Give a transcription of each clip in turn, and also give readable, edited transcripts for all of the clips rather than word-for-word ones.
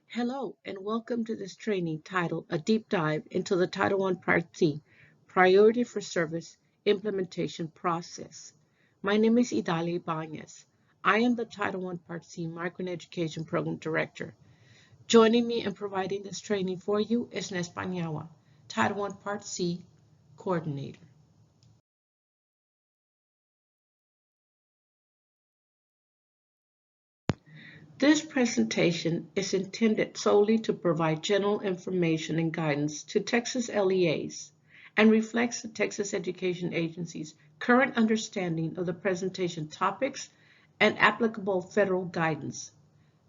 Hello, and welcome to this training titled A Deep Dive into the Title I Part C, Priority for Service Implementation Process. My name is Idalia Ibanez. I am the Title I Part C Migrant Education Program Director. Joining me and providing this training for you is Nes Paniagua, Title I Part C Coordinator. This presentation is intended solely to provide general information and guidance to Texas LEAs and reflects the Texas Education Agency's current understanding of the presentation topics and applicable federal guidance.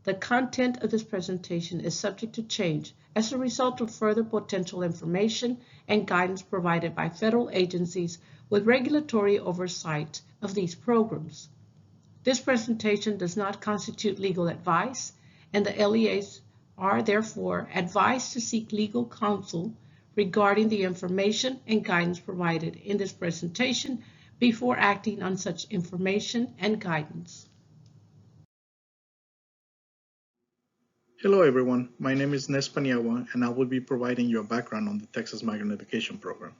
The content of this presentation is subject to change as a result of further potential information and guidance provided by federal agencies with regulatory oversight of these programs. This presentation does not constitute legal advice, and the LEAs are therefore advised to seek legal counsel regarding the information and guidance provided in this presentation before acting on such information and guidance. Hello everyone, my name is Nes Paniagua and I will be providing you a background on the Texas Migrant Education Program.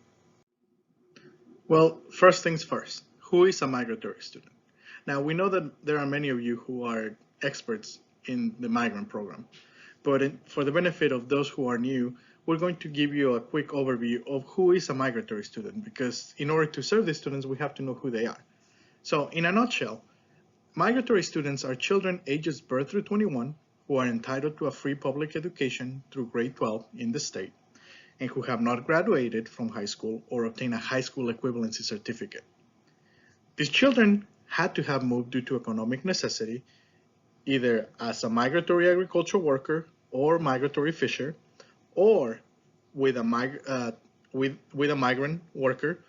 Well, first things first, who is a migratory student? Now we know that there are many of you who are experts in the migrant program, but for the benefit of those who are new, we're going to give you a quick overview of who is a migratory student, because in order to serve these students, we have to know who they are. So in a nutshell, migratory students are children ages birth through 21 who are entitled to a free public education through grade 12 in the state and who have not graduated from high school or obtained a high school equivalency certificate. These children had to have moved due to economic necessity, either as a migratory agricultural worker or migratory fisher, or with a migrant worker,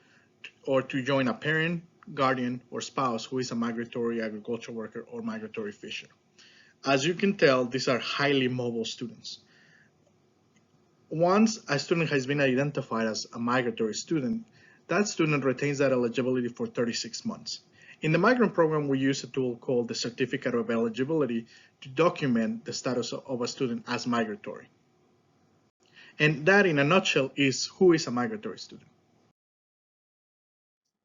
or to join a parent, guardian, or spouse who is a migratory agricultural worker or migratory fisher. As you can tell, these are highly mobile students. Once a student has been identified as a migratory student, that student retains that eligibility for 36 months. In the migrant program, we use a tool called the Certificate of Eligibility to document the status of a student as migratory. And that, in a nutshell, is who is a migratory student.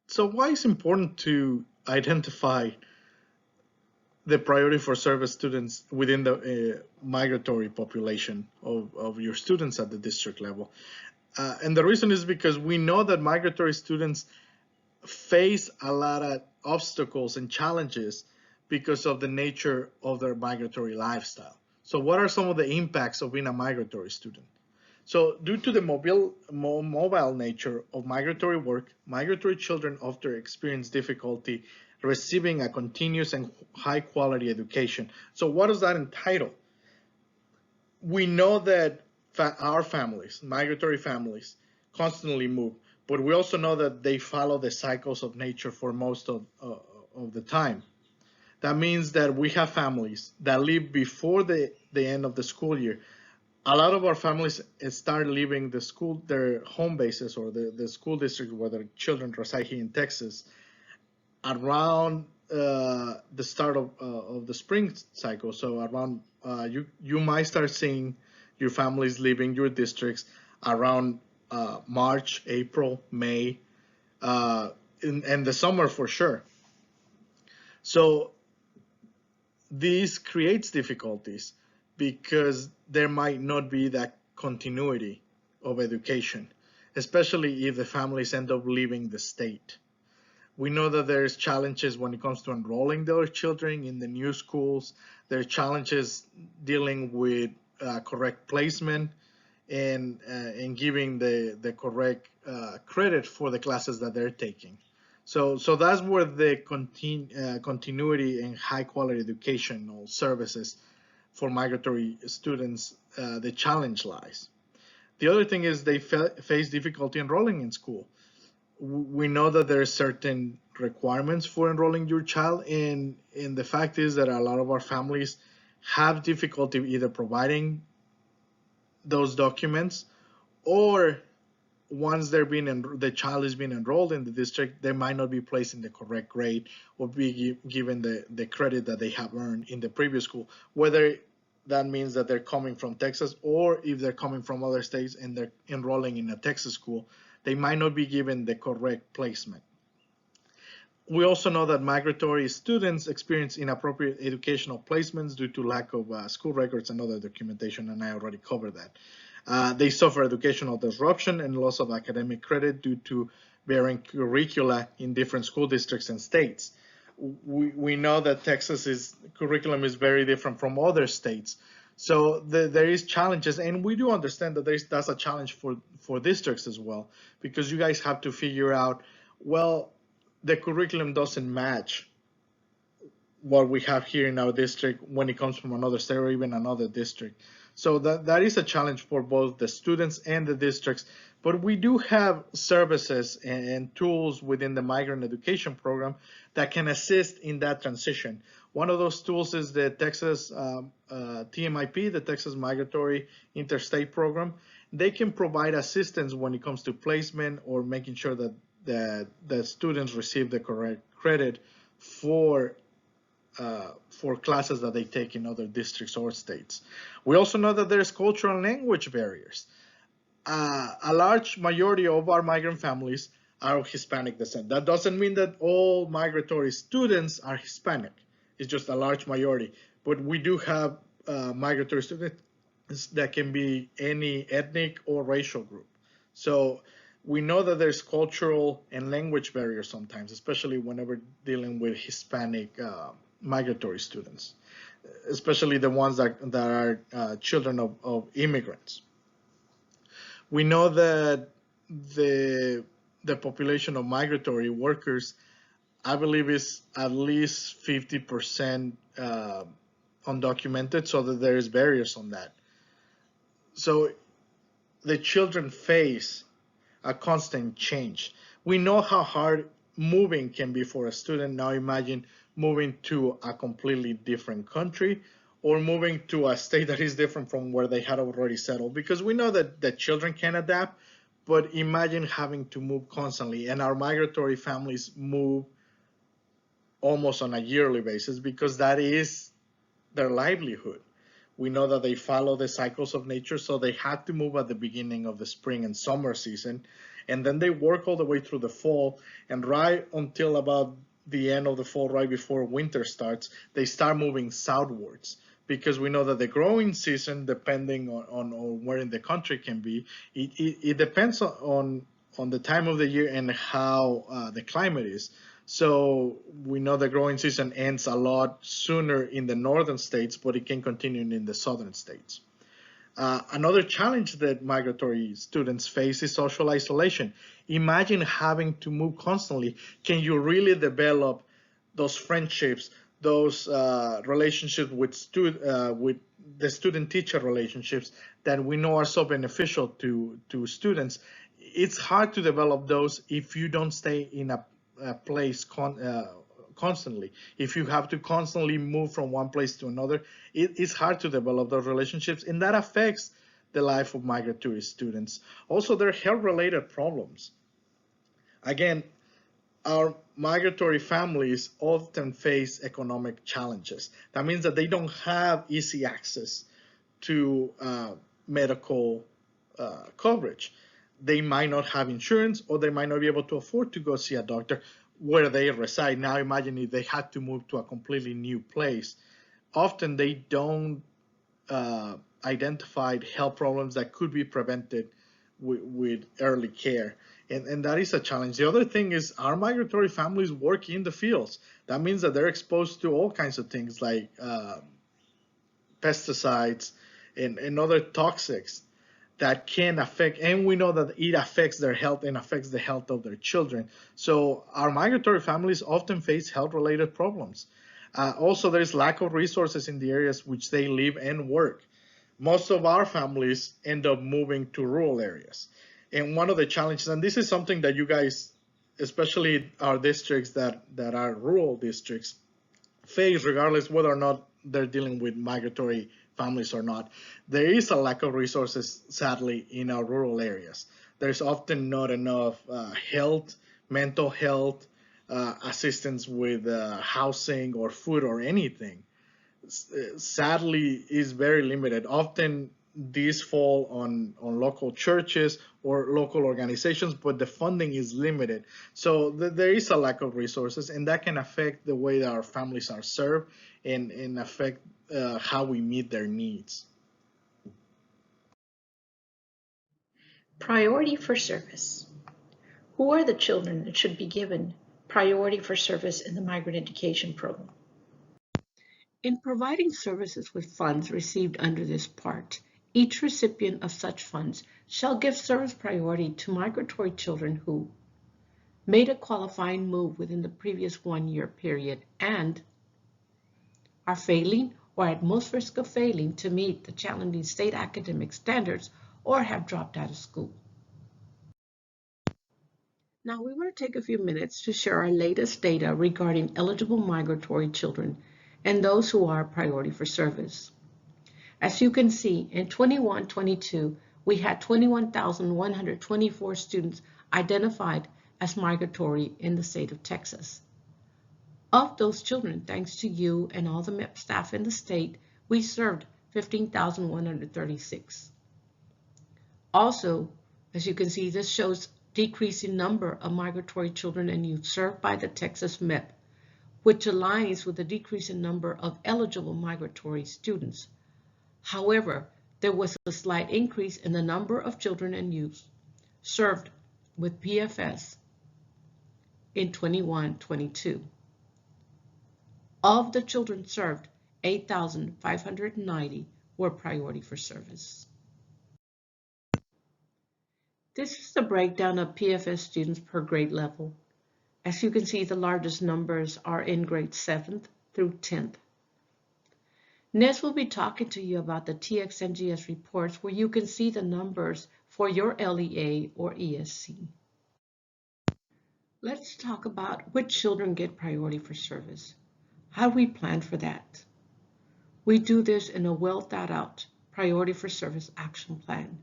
So why is it important to identify the priority for service students within the migratory population of your students at the district level? And the reason is because we know that migratory students face a lot of obstacles and challenges because of the nature of their migratory lifestyle. So what are some of the impacts of being a migratory student? So due to the mobile nature of migratory work, migratory children often experience difficulty receiving a continuous and high quality education. So what does that entitle? We know that our families, migratory families, constantly move, but we also know that they follow the cycles of nature for most of the time. That means that we have families that live before the end of the school year. A lot of our families start leaving the school, their home bases or the school district where their children reside here in Texas around the start of the spring cycle. So around you might start seeing your families leaving your districts around March, April, May, and the summer for sure. So this creates difficulties because there might not be that continuity of education, especially if the families end up leaving the state. We know that there's challenges when it comes to enrolling their children in the new schools. There are challenges dealing with correct placement and giving the correct credit for the classes that they're taking. So that's where the continuity and high quality educational services for migratory students, the challenge lies. The other thing is they face difficulty enrolling in school. We know that there are certain requirements for enrolling your child, and the fact is that a lot of our families have difficulty either providing those documents, or once the child is being enrolled in the district, they might not be placed in the correct grade or be given the credit that they have earned in the previous school, whether that means that they're coming from Texas, or if they're coming from other states and they're enrolling in a Texas school, they might not be given the correct placement. We also know that migratory students experience inappropriate educational placements due to lack of school records and other documentation, and I already covered that. They suffer educational disruption and loss of academic credit due to varying curricula in different school districts and states. We know that Texas's curriculum is very different from other states. So there is challenges, and we do understand that that's a challenge for districts as well, because you guys have to figure out, well, the curriculum doesn't match what we have here in our district when it comes from another state or even another district. So that is a challenge for both the students and the districts. But we do have services and tools within the migrant education program that can assist in that transition. One of those tools is the Texas TMIP, the Texas Migratory Interstate Program. They can provide assistance when it comes to placement or making sure that the students receive the correct credit for classes that they take in other districts or states. We also know that there's cultural and language barriers. A large majority of our migrant families are of Hispanic descent. That doesn't mean that all migratory students are Hispanic. It's just a large majority. But we do have migratory students that can be any ethnic or racial group. So we know that there's cultural and language barriers sometimes, especially whenever dealing with Hispanic migratory students, especially the ones that are children of immigrants. We know that the population of migratory workers, I believe, is at least 50% undocumented, so that there is barriers on that. So the children face a constant change. We know how hard moving can be for a student. Now imagine moving to a completely different country or moving to a state that is different from where they had already settled, because we know that the children can adapt, but imagine having to move constantly. And our migratory families move almost on a yearly basis because that is their livelihood. We know that they follow the cycles of nature, so they had to move at the beginning of the spring and summer season, and then they work all the way through the fall, and right until about the end of the fall, right before winter starts, they start moving southwards, because we know that the growing season, depending on where in the country can be, it depends on the time of the year and how the climate is. So we know the growing season ends a lot sooner in the northern states, but it can continue in the southern states. Another challenge that migratory students face is social isolation. Imagine having to move constantly. Can you really develop those friendships, those relationships with the student-teacher relationships that we know are so beneficial to students? It's hard to develop those if you don't stay in a place constantly. If you have to constantly move from one place to another, it's hard to develop those relationships, and that affects the life of migratory students. Also, there are health-related problems. Again, our migratory families often face economic challenges. That means that they don't have easy access to medical coverage. They might not have insurance, or they might not be able to afford to go see a doctor where they reside. Now imagine if they had to move to a completely new place. Often they don't identify health problems that could be prevented with early care. And that is a challenge. The other thing is our migratory families work in the fields. That means that they're exposed to all kinds of things like pesticides and other toxics that can affect, and we know that it affects their health and affects the health of their children. So our migratory families often face health-related problems. Also, there's lack of resources in the areas which they live and work. Most of our families end up moving to rural areas. And one of the challenges, and this is something that you guys, especially our districts that are rural districts, face regardless whether or not they're dealing with migratory families or not. There is a lack of resources, sadly, in our rural areas. There's often not enough health, mental health, assistance with housing or food or anything sadly is very limited. Often these fall on local churches or local organizations, but the funding is limited. So there is a lack of resources, and that can affect the way that our families are served and affect how we meet their needs. Priority for service. Who are the children that should be given priority for service in the migrant education program? In providing services with funds received under this part, each recipient of such funds shall give service priority to migratory children who made a qualifying move within the previous 1 year period and are failing or at most risk of failing to meet the challenging state academic standards or have dropped out of school. Now we want to take a few minutes to share our latest data regarding eligible migratory children and those who are priority for service. As you can see, in 21-22, we had 21,124 students identified as migratory in the state of Texas. Of those children, thanks to you and all the MEP staff in the state, we served 15,136. Also, as you can see, this shows decreasing number of migratory children and youth served by the Texas MEP, which aligns with the decrease in number of eligible migratory students. However, there was a slight increase in the number of children and youth served with PFS in 21-22. Of the children served, 8,590 were priority for service. This is the breakdown of PFS students per grade level. As you can see, the largest numbers are in grades 7th through 10th. Next, we'll be talking to you about the TXNGS reports where you can see the numbers for your LEA or ESC. Let's talk about which children get priority for service. How do we plan for that? We do this in a well thought out priority for service action plan,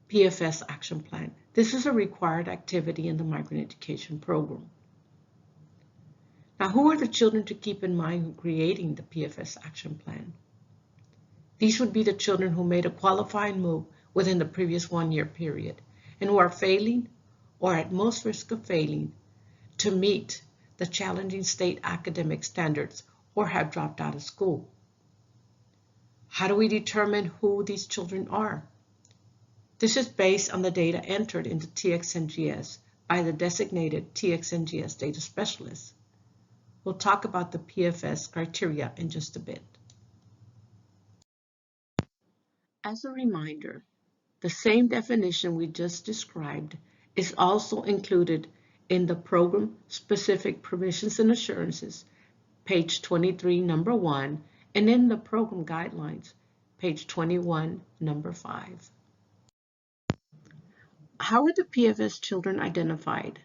PFS action plan. This is a required activity in the migrant education program. Now, who are the children to keep in mind when creating the PFS action plan? These would be the children who made a qualifying move within the previous 1 year period and who are failing or at most risk of failing to meet the challenging state academic standards or have dropped out of school. How do we determine who these children are? This is based on the data entered into TXNGS by the designated TXNGS data specialist. We'll talk about the PFS criteria in just a bit. As a reminder, the same definition we just described is also included in the Program Specific Permissions and Assurances, page 23, number 1, and in the Program Guidelines, page 21, number 5. How are the PFS children identified?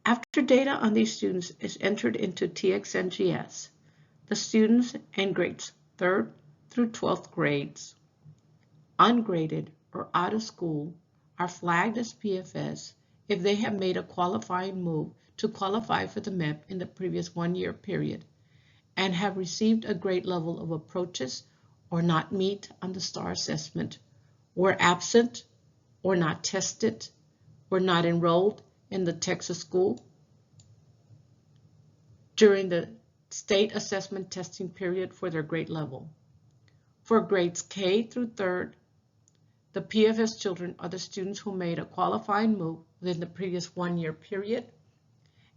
After data on these students is entered into TXNGS, the students in grades 3rd through 12th grades, ungraded or out of school, are flagged as PFS if they have made a qualifying move to qualify for the MEP in the previous 1 year period and have received a grade level of approaches or not meet on the STAR assessment, were absent or not tested, were not enrolled in the Texas school during the state assessment testing period for their grade level. For grades K through 3rd, the PFS children are the students who made a qualifying move within the previous 1 year period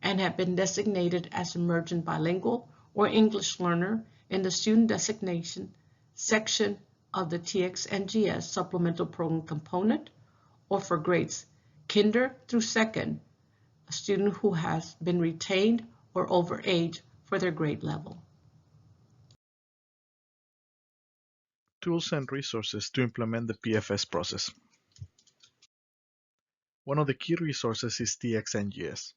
and have been designated as emergent bilingual or English learner in the student designation section of the TXNGS supplemental program component, or for grades kinder through 2nd, a student who has been retained or over age for their grade level. Tools and resources to implement the PFS process. One of the key resources is TXNGS.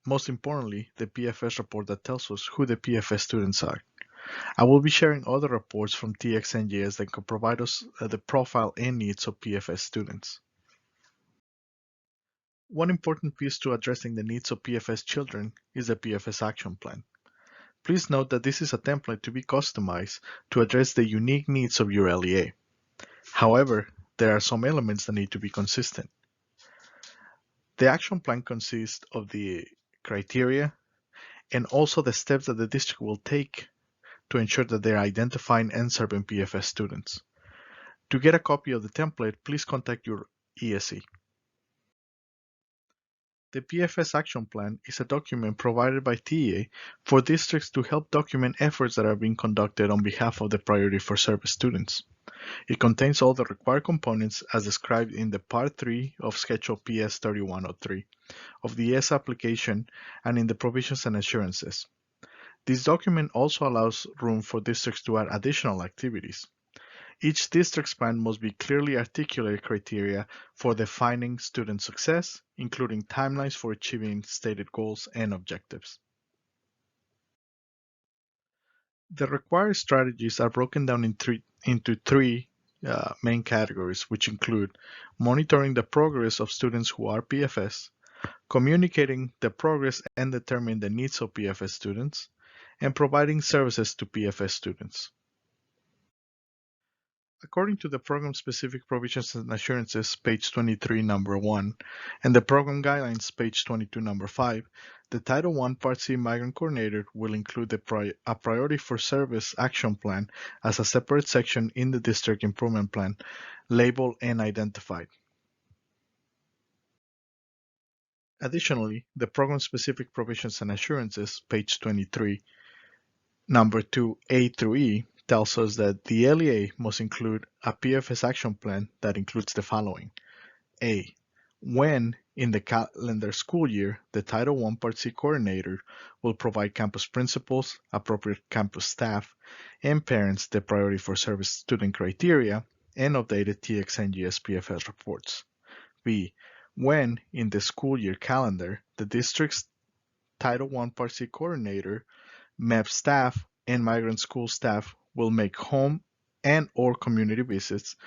Most importantly, the PFS report that tells us who the PFS students are. I will be sharing other reports from TXNGS that can provide us the profile and needs of PFS students. One important piece to addressing the needs of PFS children is the PFS Action Plan. Please note that this is a template to be customized to address the unique needs of your LEA. However, there are some elements that need to be consistent. The action plan consists of the criteria and also the steps that the district will take to ensure that they are identifying and serving PFS students. To get a copy of the template, please contact your ESE. The PFS Action Plan is a document provided by TEA for districts to help document efforts that are being conducted on behalf of the Priority for Service students. It contains all the required components as described in the Part 3 of Schedule PS 3103 of the ES application and in the provisions and assurances. This document also allows room for districts to add additional activities. Each district's plan must be clearly articulated criteria for defining student success, including timelines for achieving stated goals and objectives. The required strategies are broken down into three main categories, which include monitoring the progress of students who are PFS, communicating the progress and determining the needs of PFS students, and providing services to PFS students. According to the Program-Specific Provisions and Assurances, page 23, number 1, and the Program Guidelines, page 22, number 5, the Title I Part C Migrant Coordinator will include a Priority for Service Action Plan as a separate section in the District Improvement Plan, labeled and identified. Additionally, the Program-Specific Provisions and Assurances, page 23, number 2, A through E, tells us that the LEA must include a PFS action plan that includes the following. A. When, in the calendar school year, the Title I Part C coordinator will provide campus principals, appropriate campus staff, and parents the Priority for Service student criteria and updated TXNGS PFS reports. B. When, in the school year calendar, the district's Title I Part C coordinator, MEP staff, and migrant school staff will make home and or community visits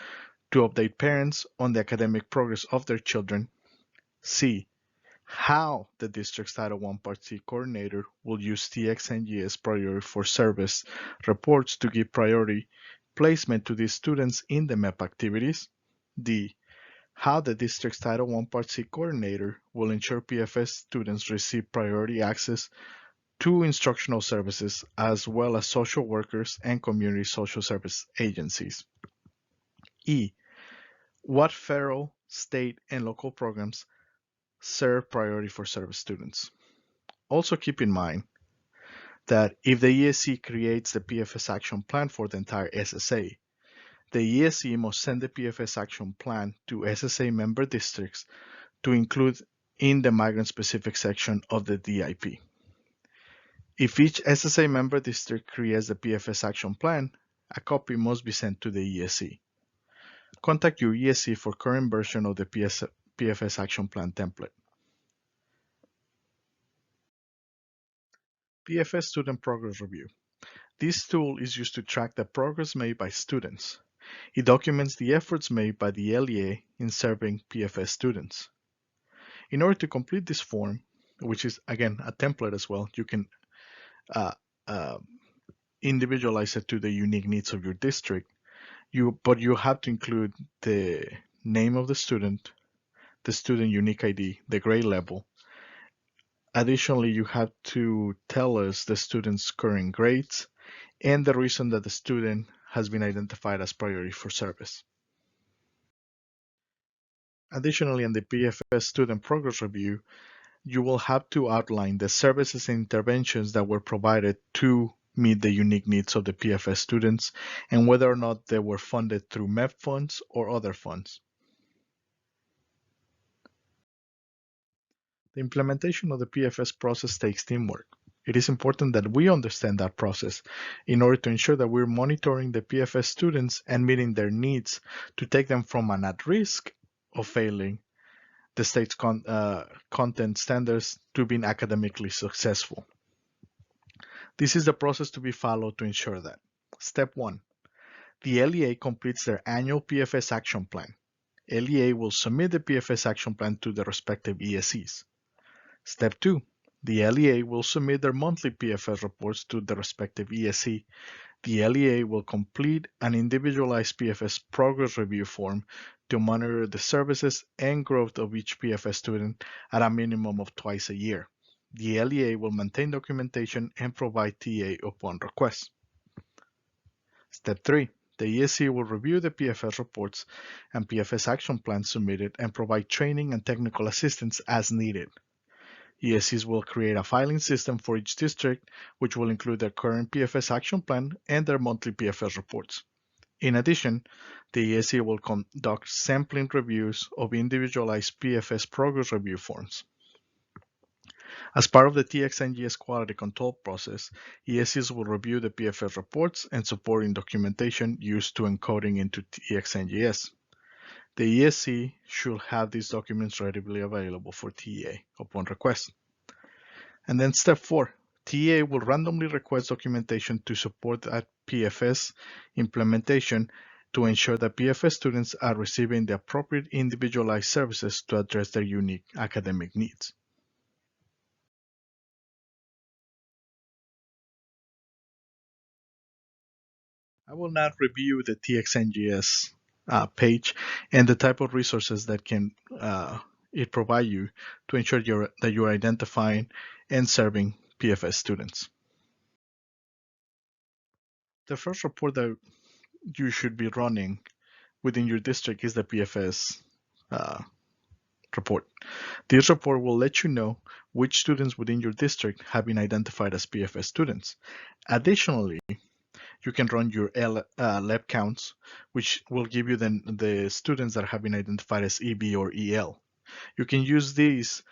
to update parents on the academic progress of their children. C. How the district's Title I Part C coordinator will use TXNGS Priority for Service reports to give priority placement to these students in the MEP activities. D. How the district's Title I Part C coordinator will ensure PFS students receive priority access to instructional services as well as social workers and community social service agencies. E. What federal, state, and local programs serve Priority for Service students? Also keep in mind that if the ESE creates the PFS action plan for the entire SSA, the ESE must send the PFS action plan to SSA member districts to include in the migrant-specific section of the DIP. If each SSA member district creates the PFS action plan, a copy must be sent to the ESE. Contact your ESE for current version of the PFS action plan template. PFS Student Progress Review. This tool is used to track the progress made by students. It documents the efforts made by the LEA in serving PFS students. In order to complete this form, which is again a template as well, you can individualize it to the unique needs of your district. But you have to include the name of the student unique ID, the grade level. Additionally, you have to tell us the student's current grades and the reason that the student has been identified as Priority for Service. Additionally, in the PFS Student Progress Review, you will have to outline the services and interventions that were provided to meet the unique needs of the PFS students and whether or not they were funded through MEP funds or other funds. The implementation of the PFS process takes teamwork. It is important that we understand that process in order to ensure that we're monitoring the PFS students and meeting their needs to take them from an at risk of failing the state's content standards to being academically successful. This is the process to be followed to ensure that. Step 1. The LEA completes their annual PFS action plan. LEA will submit the PFS action plan to the respective ESEs. Step 2. The LEA will submit their monthly PFS reports to the respective ESE. The LEA will complete an individualized PFS progress review form to monitor the services and growth of each PFS student at a minimum of twice a year. The LEA will maintain documentation and provide TA upon request. Step 3. The ESE will review the PFS reports and PFS action plans submitted and provide training and technical assistance as needed. ESEs will create a filing system for each district, which will include their current PFS action plan and their monthly PFS reports. In addition, the ESE will conduct sampling reviews of individualized PFS progress review forms. As part of the TXNGS quality control process, ESEs will review the PFS reports and supporting documentation used to encoding into TXNGS. The ESE should have these documents readily available for TA upon request. And then step 4, TA will randomly request documentation to support that PFS implementation to ensure that PFS students are receiving the appropriate individualized services to address their unique academic needs. I will not review the TXNGS page and the type of resources that can it provide you to ensure that you're identifying and serving PFS students. The first report that you should be running within your district is the PFS report. This report will let you know which students within your district have been identified as PFS students. Additionally, you can run your lab counts, which will give you the students that have been identified as EB or EL. You can use these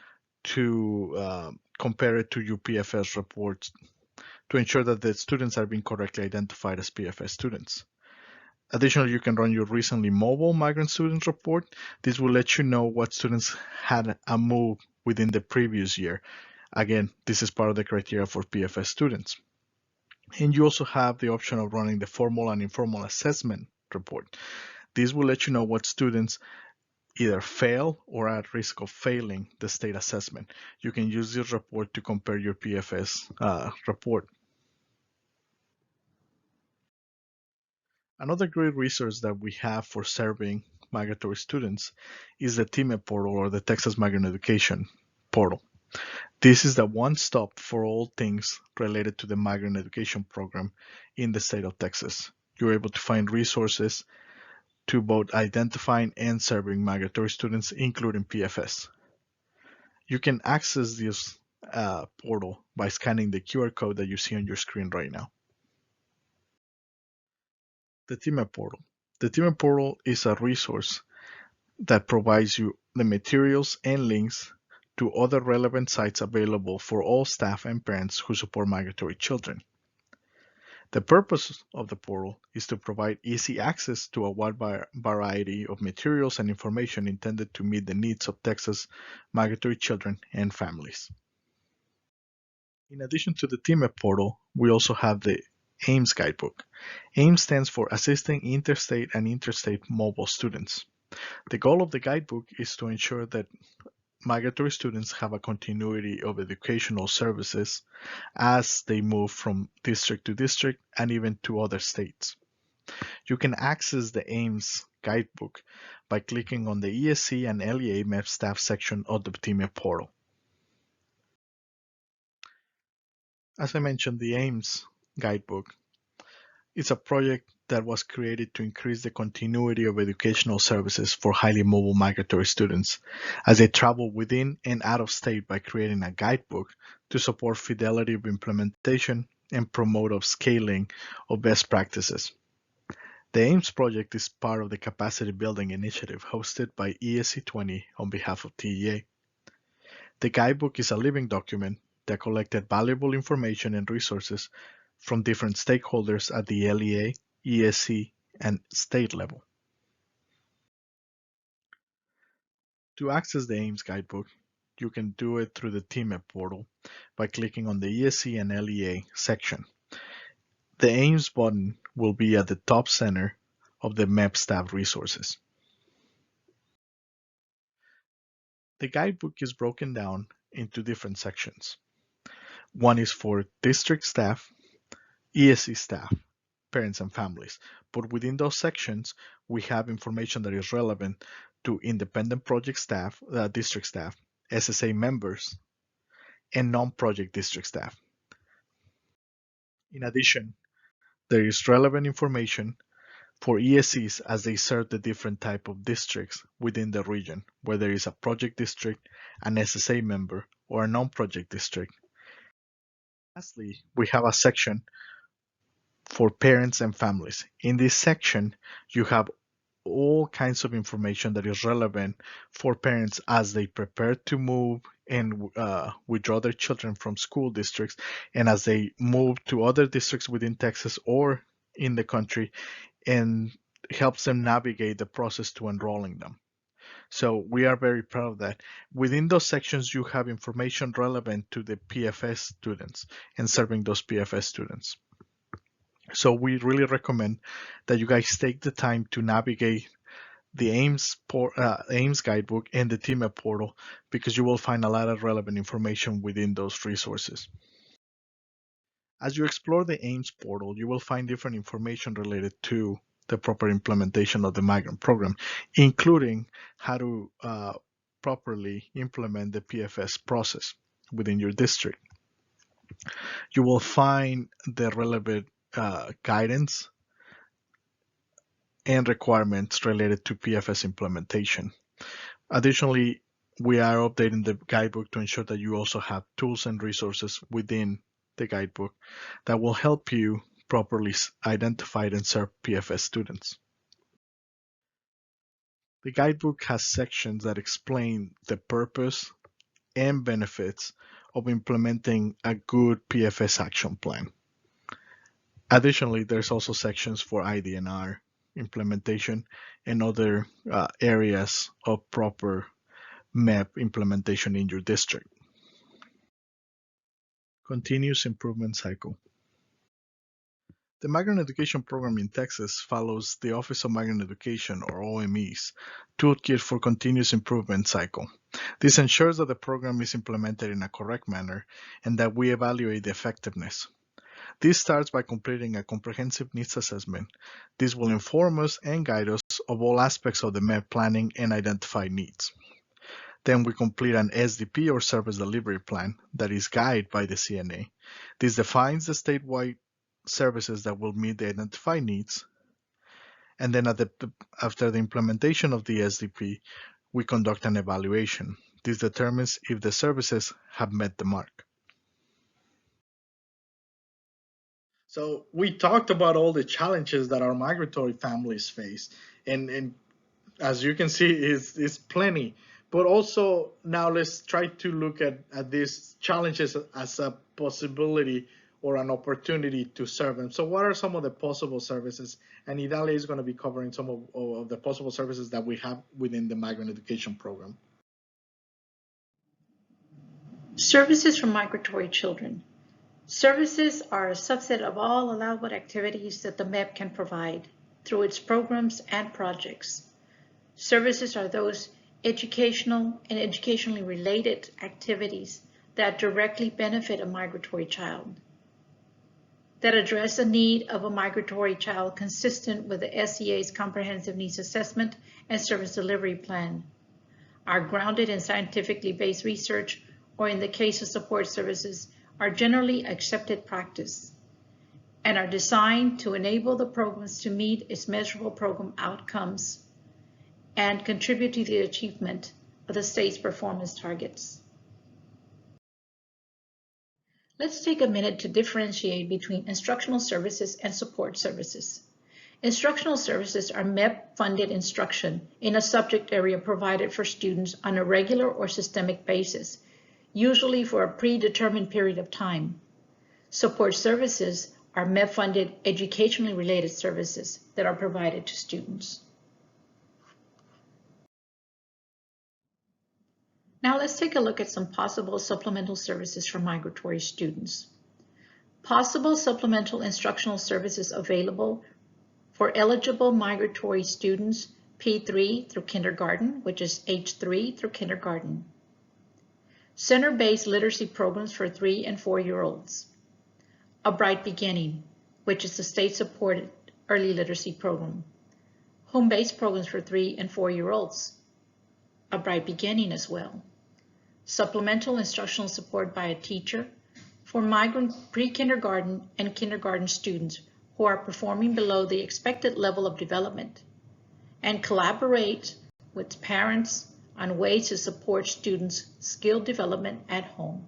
to compare it to your PFS reports to ensure that the students are being correctly identified as PFS students. Additionally, you can run your recently mobile migrant students report. This will let you know what students had a move within the previous year. Again, this is part of the criteria for PFS students. And you also have the option of running the formal and informal assessment report. This will let you know what students either fail or are at risk of failing the state assessment. You can use this report to compare your PFS report. Another great resource that we have for serving migratory students is the TIME portal or the Texas Migrant Education portal. This is the one-stop for all things related to the migrant education program in the state of Texas. You're able to find resources to both identifying and serving migratory students, including PFS. You can access this portal by scanning the QR code that you see on your screen right now. The TIME portal. The TIME portal is a resource that provides you the materials and links to other relevant sites available for all staff and parents who support migratory children. The purpose of the portal is to provide easy access to a wide variety of materials and information intended to meet the needs of Texas migratory children and families. In addition to the TIME portal, we also have the AIMS guidebook. AIMS stands for Assisting Interstate and Interstate Mobile Students. The goal of the guidebook is to ensure that migratory students have a continuity of educational services as they move from district to district and even to other states. You can access the AIMS guidebook by clicking on the ESE and LEA MEP staff section of the TIME portal. As I mentioned, the AIMS guidebook is a project that was created to increase the continuity of educational services for highly mobile migratory students as they travel within and out of state by creating a guidebook to support fidelity of implementation and promote of scaling of best practices. The AIMS project is part of the capacity building initiative hosted by ESE 20 on behalf of TEA. The guidebook is a living document that collected valuable information and resources from different stakeholders at the LEA, ESE, and state level. To access the AIMS guidebook, you can do it through the TIME portal by clicking on the ESE and LEA section. The AIMS button will be at the top center of the MEP staff resources. The guidebook is broken down into different sections. One is for district staff, ESE staff, parents and families. But within those sections, we have information that is relevant to independent project staff, district staff, SSA members, and non-project district staff. In addition, there is relevant information for ESCs as they serve the different type of districts within the region, whether it's a project district, an SSA member, or a non-project district. Lastly, we have a section for parents and families. In this section, you have all kinds of information that is relevant for parents as they prepare to move and withdraw their children from school districts, and as they move to other districts within Texas or in the country, and helps them navigate the process to enrolling them. So we are very proud of that. Within those sections, you have information relevant to the PFS students and serving those PFS students. So we really recommend that you guys take the time to navigate the AIMS guidebook and the TMAP portal, because you will find a lot of relevant information within those resources. As you explore the AIMS portal, you will find different information related to the proper implementation of the migrant program, including how to properly implement the PFS process within your district. You will find the relevant guidance and requirements related to PFS implementation. Additionally, we are updating the guidebook to ensure that you also have tools and resources within the guidebook that will help you properly identify and serve PFS students. The guidebook has sections that explain the purpose and benefits of implementing a good PFS action plan. Additionally, there's also sections for IDNR implementation and other areas of proper MEP implementation in your district. Continuous improvement cycle. The Migrant Education Program in Texas follows the Office of Migrant Education, or OME's, Toolkit for Continuous Improvement Cycle. This ensures that the program is implemented in a correct manner and that we evaluate the effectiveness. This starts by completing a comprehensive needs assessment. This will inform us and guide us of all aspects of the MEP planning and identify needs. Then we complete an SDP, or Service Delivery Plan, that is guided by the CNA. This defines the statewide services that will meet the identified needs. And then after the implementation of the SDP, we conduct an evaluation. This determines if the services have met the mark. So we talked about all the challenges that our migratory families face, and as you can see, it's plenty. But also now let's try to look at these challenges as a possibility or an opportunity to serve them. So what are some of the possible services? And Idalia is going to be covering some of the possible services that we have within the migrant education program. Services for migratory children. Services are a subset of all allowable activities that the MEP can provide through its programs and projects. Services are those educational and educationally related activities that directly benefit a migratory child, that address a need of a migratory child consistent with the SEA's Comprehensive Needs Assessment and Service Delivery Plan, are grounded in scientifically based research, or in the case of support services, are generally accepted practice, and are designed to enable the programs to meet its measurable program outcomes and contribute to the achievement of the state's performance targets. Let's take a minute to differentiate between instructional services and support services. Instructional services are MEP-funded instruction in a subject area provided for students on a regular or systemic basis, usually for a predetermined period of time. Support services are MEP-funded educationally related services that are provided to students. Now let's take a look at some possible supplemental services for migratory students. Possible supplemental instructional services available for eligible migratory students P3 through kindergarten, which is H3 through kindergarten. center-based literacy programs for 3 and 4-year-olds, A Bright Beginning, which is the state-supported early literacy program, home-based programs for 3 and 4-year-olds, A Bright Beginning as well, supplemental instructional support by a teacher for migrant pre-kindergarten and kindergarten students who are performing below the expected level of development, and collaborate with parents on ways to support students' skill development at home.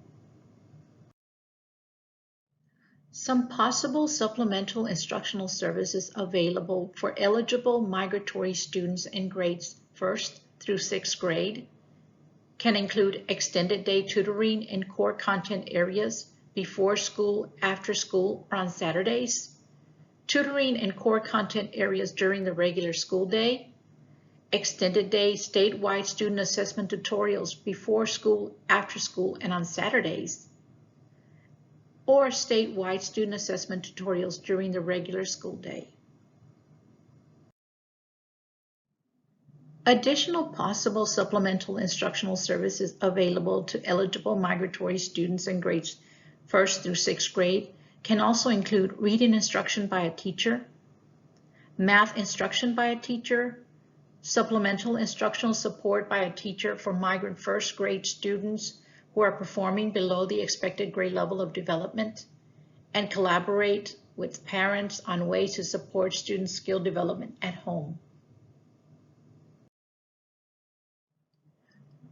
Some possible supplemental instructional services available for eligible migratory students in grades 1st through 6th grade can include extended day tutoring in core content areas before school, after school, or on Saturdays, tutoring in core content areas during the regular school day, extended day statewide student assessment tutorials before school, after school, and on Saturdays, or statewide student assessment tutorials during the regular school day. Additional possible supplemental instructional services available to eligible migratory students in grades 1st through 6th grade can also include reading instruction by a teacher, math instruction by a teacher, supplemental instructional support by a teacher for migrant 1st grade students who are performing below the expected grade level of development, and collaborate with parents on ways to support student skill development at home.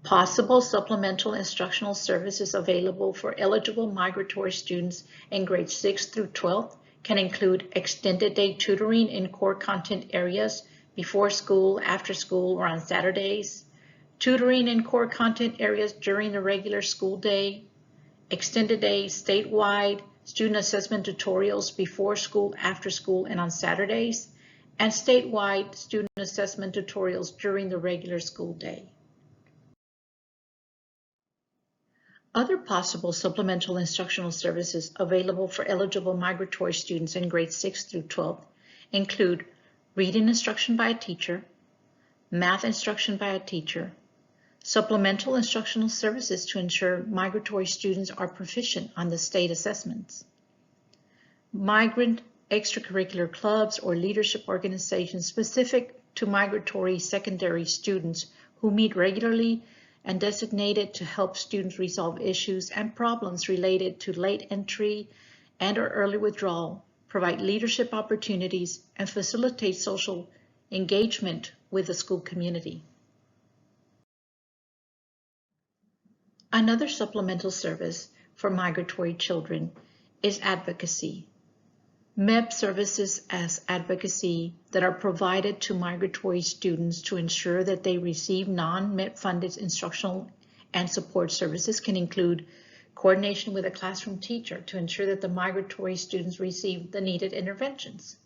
Possible supplemental instructional services available for eligible migratory students in grades 6 through 12 can include extended day tutoring in core content areas before school, after school, or on Saturdays, tutoring in core content areas during the regular school day, extended day statewide student assessment tutorials before school, after school, and on Saturdays, and statewide student assessment tutorials during the regular school day. Other possible supplemental instructional services available for eligible migratory students in grades 6 through 12 include reading instruction by a teacher, math instruction by a teacher, supplemental instructional services to ensure migratory students are proficient on the state assessments, migrant extracurricular clubs or leadership organizations specific to migratory secondary students who meet regularly and designated to help students resolve issues and problems related to late entry and/or early withdrawal, provide leadership opportunities, and facilitate social engagement with the school community. Another supplemental service for migratory children is advocacy. MEP services as advocacy that are provided to migratory students to ensure that they receive non-MEP funded instructional and support services can include coordination with a classroom teacher to ensure that the migratory students receive the needed interventions,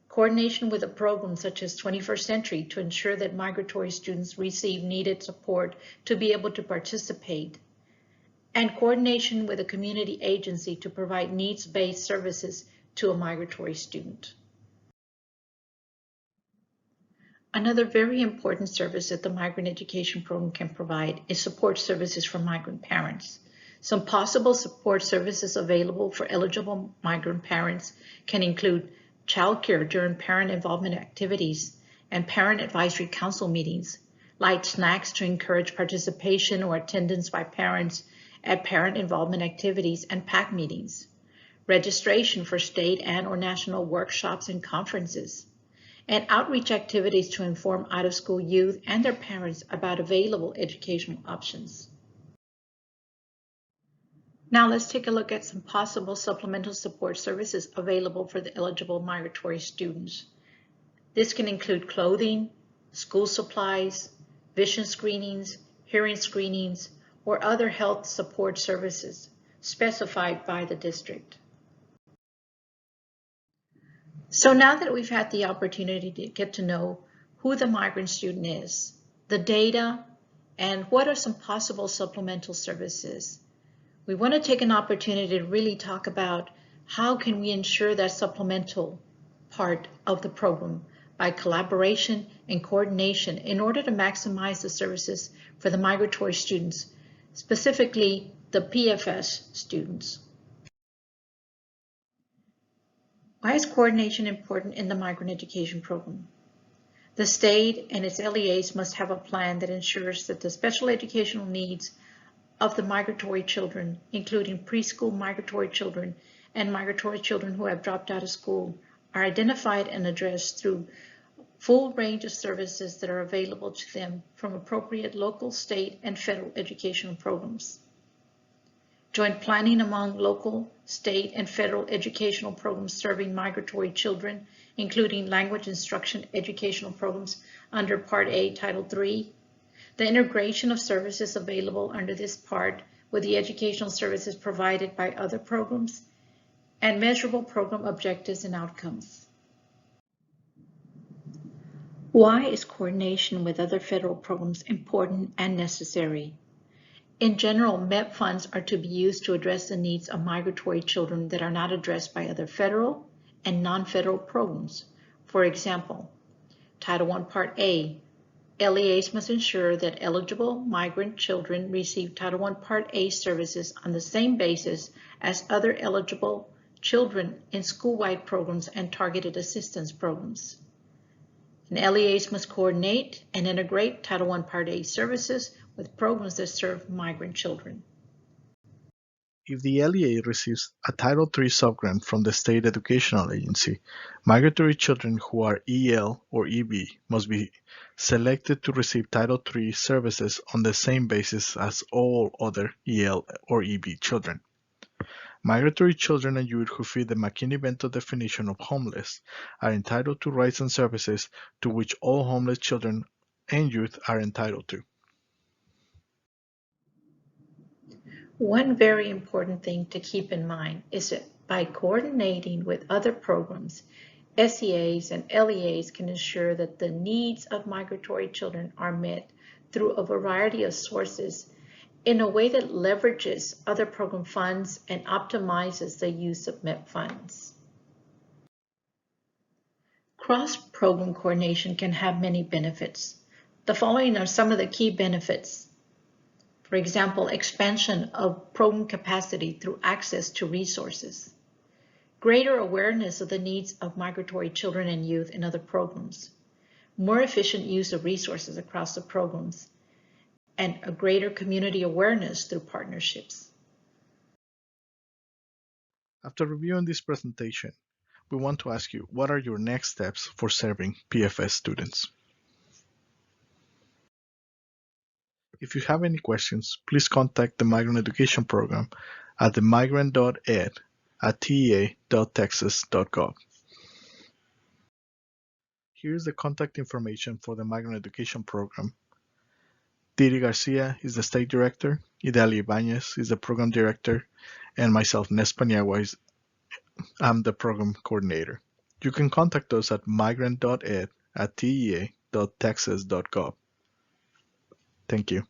coordination with a program such as 21st Century to ensure that migratory students receive needed support to be able to participate, and coordination with a community agency to provide needs-based services to a migratory student. Another very important service that the Migrant Education Program can provide is support services for migrant parents. Some possible support services available for eligible migrant parents can include childcare during parent involvement activities and parent advisory council meetings, light snacks to encourage participation or attendance by parents at parent involvement activities and PAC meetings, registration for state and/or national workshops and conferences, and outreach activities to inform out-of-school youth and their parents about available educational options. Now let's take a look at some possible supplemental support services available for the eligible migratory students. This can include clothing, school supplies, vision screenings, hearing screenings, or other health support services specified by the district. So now that we've had the opportunity to get to know who the migrant student is, the data, and what are some possible supplemental services, we want to take an opportunity to really talk about how can we ensure that supplemental part of the program by collaboration and coordination in order to maximize the services for the migratory students specifically the PFS students. Why is coordination important in the migrant education program? The state and its LEAs must have a plan that ensures that the special educational needs of the migratory children, including preschool migratory children and migratory children who have dropped out of school, are identified and addressed through full range of services that are available to them from appropriate local, state, and federal educational programs. Joint planning among local, state, and federal educational programs serving migratory children, including language instruction educational programs under Part A, Title III, the integration of services available under this part with the educational services provided by other programs, and measurable program objectives and outcomes. Why is coordination with other federal programs important and necessary? In general, MEP funds are to be used to address the needs of migratory children that are not addressed by other federal and non-federal programs. For example, Title I Part A, LEAs must ensure that eligible migrant children receive Title I Part A services on the same basis as other eligible children in school-wide programs and targeted assistance programs. And LEAs must coordinate and integrate Title I Part A services with programs that serve migrant children. If the LEA receives a Title III subgrant from the state educational agency, migratory children who are EL or EB must be selected to receive Title III services on the same basis as all other EL or EB children. Migratory children and youth who fit the McKinney-Vento definition of homeless are entitled to rights and services to which all homeless children and youth are entitled to. One very important thing to keep in mind is that by coordinating with other programs, SEAs and LEAs can ensure that the needs of migratory children are met through a variety of sources in a way that leverages other program funds and optimizes the use of MEP funds. Cross-program coordination can have many benefits. The following are some of the key benefits. For example, expansion of program capacity through access to resources, greater awareness of the needs of migratory children and youth in other programs, more efficient use of resources across the programs, and a greater community awareness through partnerships. After reviewing this presentation, we want to ask you, what are your next steps for serving PFS students? If you have any questions, please contact the Migrant Education Program at the migrant.ed@tea.texas.gov. Here is the contact information for the Migrant Education Program. Didi Garcia is the State Director, Idalia Ibanez is the Program Director, and myself, Nes Paniagua, I'm the Program Coordinator. You can contact us at migrant.ed@tea.texas.gov. Thank you.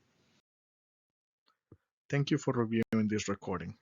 Thank you for reviewing this recording.